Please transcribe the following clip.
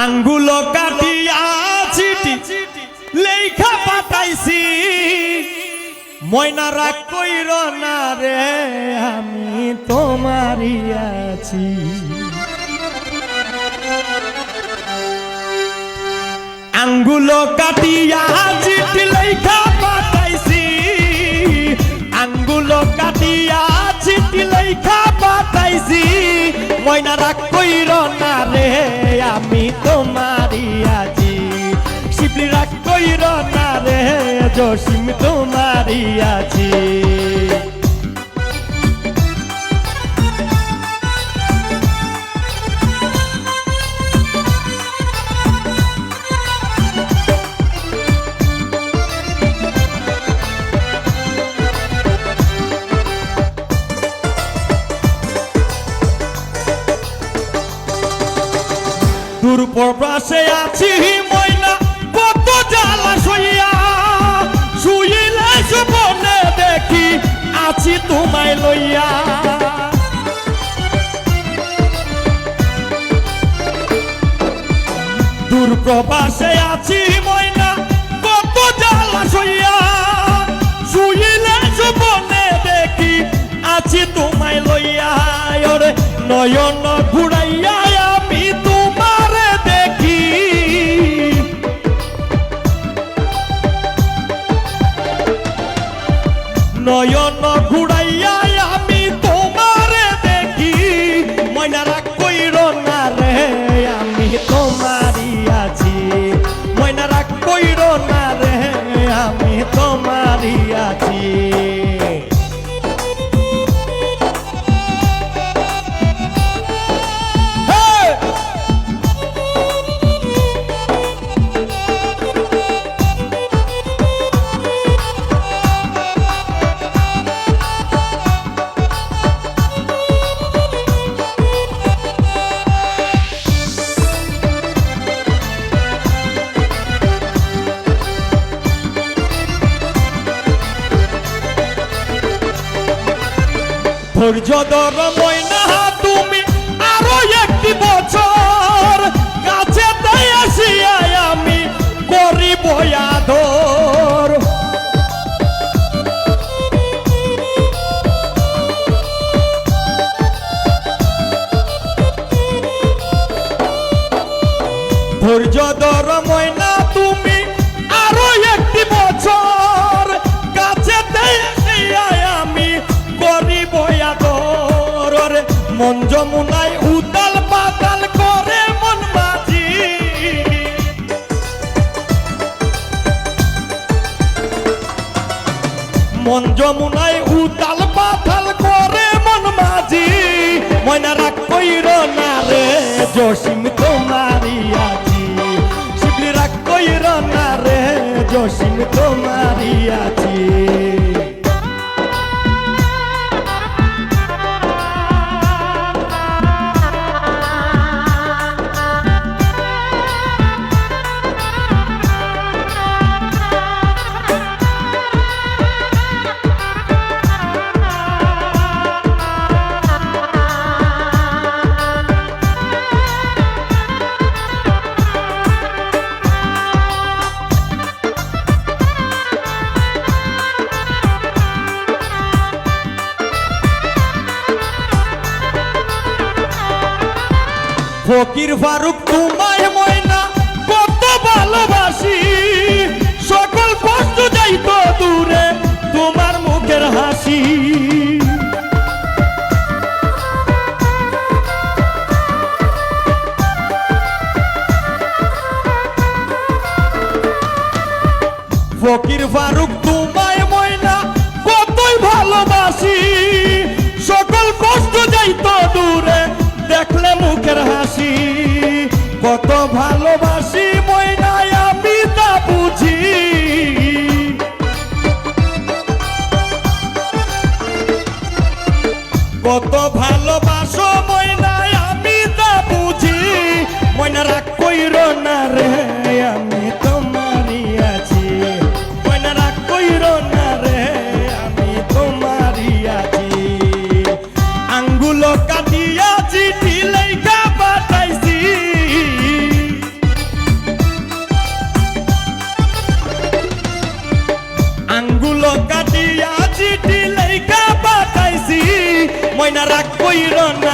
আঙ্গুল কাটিয়া চিঠি লেখা পাঠাইছি ময়না রাগ কইর না রে আমি তোমারই আছি। আঙ্গুল কাটিয়া চিঠি লেখা পাঠাইছি আঙ্গুল কাটিয়া চিঠি লেখা পাঠাইছি ময়না রাগ কইর না রে আমি তোমারই আছি। শিবলি রাগ কইর না রে জসিম তোমারই আছি। দূর প্রবাসে আছি ময়না কত জ্বালা সইয়া শুইলে স্বপ্নে দেখি আছি তোমায় লইয়া। দূর প্রবাসে আছি ময়না কত জ্বালা সইয়া শুইলে স্বপ্নে দেখি আছি তোমায় লইয়া। ওরে নয়ন ঘুরাইয়া আমি তোমারে দেখি নয়ন ঘুরাইয়া আমি তোমারে দেখি ময়না রাগ কইর না রে আমি তোমারই আছি। ময়না রাগ কইর না রে আমি তোমারই আছি। ধৈর্য ধর ময়না তুমি আরো একটি বছর কাছে আসিয়া আমি করিব আদর। ধৈর্য ধর ময়না তুমি আরো একটি বছর কাছে আসিয়া আমি করিব আদর। মন যমুনায় উতাল পাতাল করে মন মাঝি মন যমুনায় উতাল পাতাল করে মন মাঝি ময়না রাগ কইর না রে জসিম তোমারই আছি। শিবলি রাগ কইর না রে জসিম তোমারই আছি। ফকির ফারুক তোমায় ময়না কত ভালোবাসি সকল কষ্ট যাইত দূরে তোমার মুখের হাসি। ফকির ফারুক তোমায় ময়না কতই ভালোবাসি সকল কষ্ট যাইত দূরে দেখলে মুখের হাসি। কত ভালোবাসি ময়না আমি তা বুঝি কত ভালোবাসো ময়না আমি তা বুঝি ময়না রাগ কইর না রে আমি তোমারই আছি। ময়না রাগ কইর না রে আমি তোমারই আছি। আঙ্গুল কাটিয়া চিঠি লেখা পাঠাইছি ময়না রাগ কইর না